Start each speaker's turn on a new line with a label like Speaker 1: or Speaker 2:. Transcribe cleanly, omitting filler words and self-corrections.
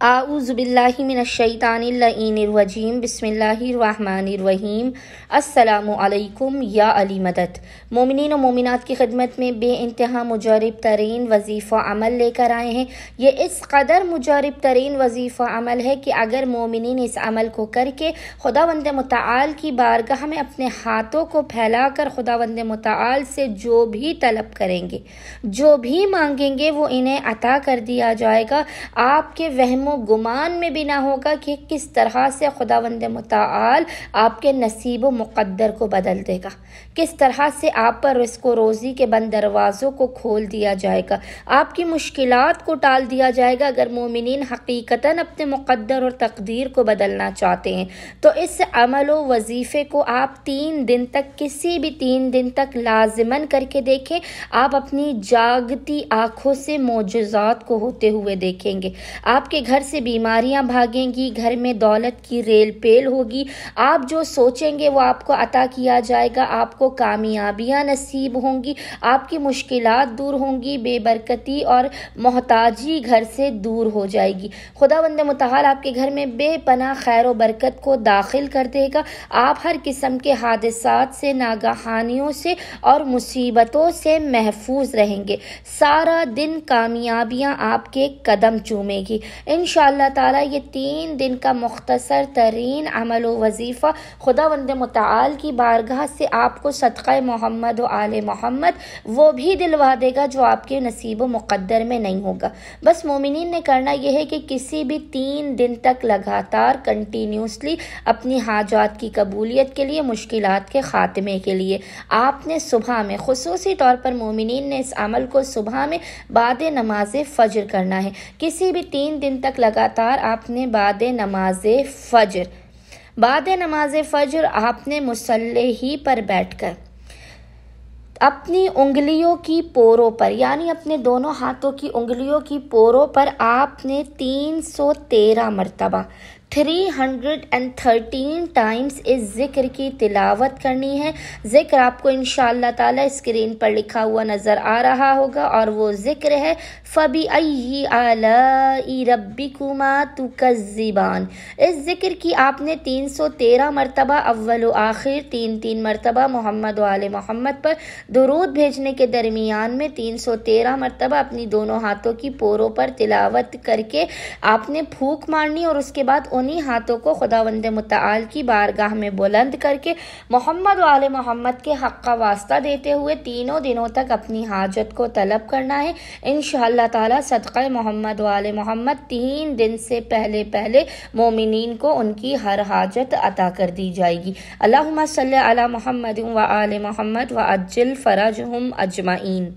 Speaker 1: اعوذ باللہ من الشیطان اللعین الرجیم بسم اللہ الرحمن الرحیم۔ السلام علیکم یا علی مدد۔ مومنین و مومنات کی خدمت میں بے انتہا مجرب ترین وظیفہ عمل لے کر آئے ہیں۔ یہ اس قدر مجرب ترین وظیفہ عمل ہے کہ اگر مومنین اس عمل کو کر کے خداوند متعال کی بارگاہ میں اپنے ہاتھوں کو پھیلا کر خداوند متعال سے جو بھی طلب کریں گے، جو بھی مانگیں گے، وہ انہیں عطا کر دیا جائے گا۔ آپ کے وہم و گمان میں بھی نہ ہوگا کہ کس طرح سے خداوند متعال آپ کے نصیب و مقدر کو بدل دے گا، کس طرح سے آپ پر رزق و روزی کے بند دروازوں کو کھول دیا جائے گا، آپ کی مشکلات کو ٹال دیا جائے گا۔ اگر مومنین حقیقتاً اپنے مقدر اور تقدیر کو بدلنا چاہتے ہیں تو اس عمل و وظیفے کو آپ 3 دن تک، کسی بھی 3 دن تک لازماً کر کے دیکھیں۔ آپ اپنی جاگتی آنکھوں سے معجزات کو ہوتے ہوئے دیکھیں گے۔ آپ کے گھر سے بیماریاں بھاگیں گی، گھر میں دولت کی ریل پیل ہوگی، آپ جو سوچیں گے وہ آپ کو عطا کیا جائے گا، آپ کو کامیابیاں نصیب ہوں گی، آپ کی مشکلات دور ہوں گی، بے برکتی اور محتاجی گھر سے دور ہو جائے گی۔ خداوند متعال آپ کے گھر میں بے پناہ خیر و برکت کو داخل کر دے گا۔ آپ ہر قسم کے حادثات سے، ناگہانیوں سے اور مصیبتوں سے محفوظ رہیں گے۔ سارا دن کامیابیاں آپ کے قدم چومے گی۔ انشاءاللہ تعالی یہ 3 دن کا مختصر ترین عمل و وظیفہ خداوند متعال کی بارگاہ سے آپ کو صدقہ محمد و آل محمد وہ بھی دلوا دے گا جو آپ کے نصیب و مقدر میں نہیں ہوگا۔ بس مومنین نے کرنا یہ ہے کہ کسی بھی 3 دن تک لگاتار کنٹینیوسلی اپنی حاجات کی قبولیت کے لیے، مشکلات کے خاتمے کے لیے آپ نے صبح میں، خصوصی طور پر مومنین نے اس عمل کو صبح میں بعد نماز فجر کرنا ہے۔ کسی بھی 3 دن تک لگاتار آپ نے بعد نماز فجر آپ نے مصلی پر بیٹھ کر اپنی انگلیوں کی پوروں پر، یعنی اپنے دونوں ہاتھوں کی انگلیوں کی پوروں پر آپ نے 313 مرتبہ 313 ٹائمز اس ذکر کی تلاوت کرنی ہے۔ ذکر آپ کو انشاءاللہ تعالی اسکرین پر لکھا ہوا نظر آ رہا ہوگا، اور وہ ذکر ہے فَبِأَيِّ آلَاءِ رَبِّكُمَا تُكَذِّبَانِ۔ اس ذکر کی آپ نے 313 مرتبہ اول و آخر 3 مرتبہ محمد و آل محمد پر درود بھیجنے کے درمیان میں 313 مرتبہ اپنی دونوں ہاتھوں کی پوروں پر تلاوت کر کے آپ نے پھونک مارنی، اور اس کے بعد انہی ہاتھوں کو خداوند متعال کی بارگاہ میں بلند کر کے محمد و آل محمد کے حق کا واسطہ دیتے ہوئے 3 دنوں تک اپنی حاجت کو طلب کرنا ہے۔ انشاءاللہ تعالی صدقہ محمد و آل محمد 3 دن سے پہلے مومنین کو ان کی ہر حاجت عطا کر دی جائے گی۔ اللہم صلی علی محمد و آل محمد و عجل فرجہم اجمعین۔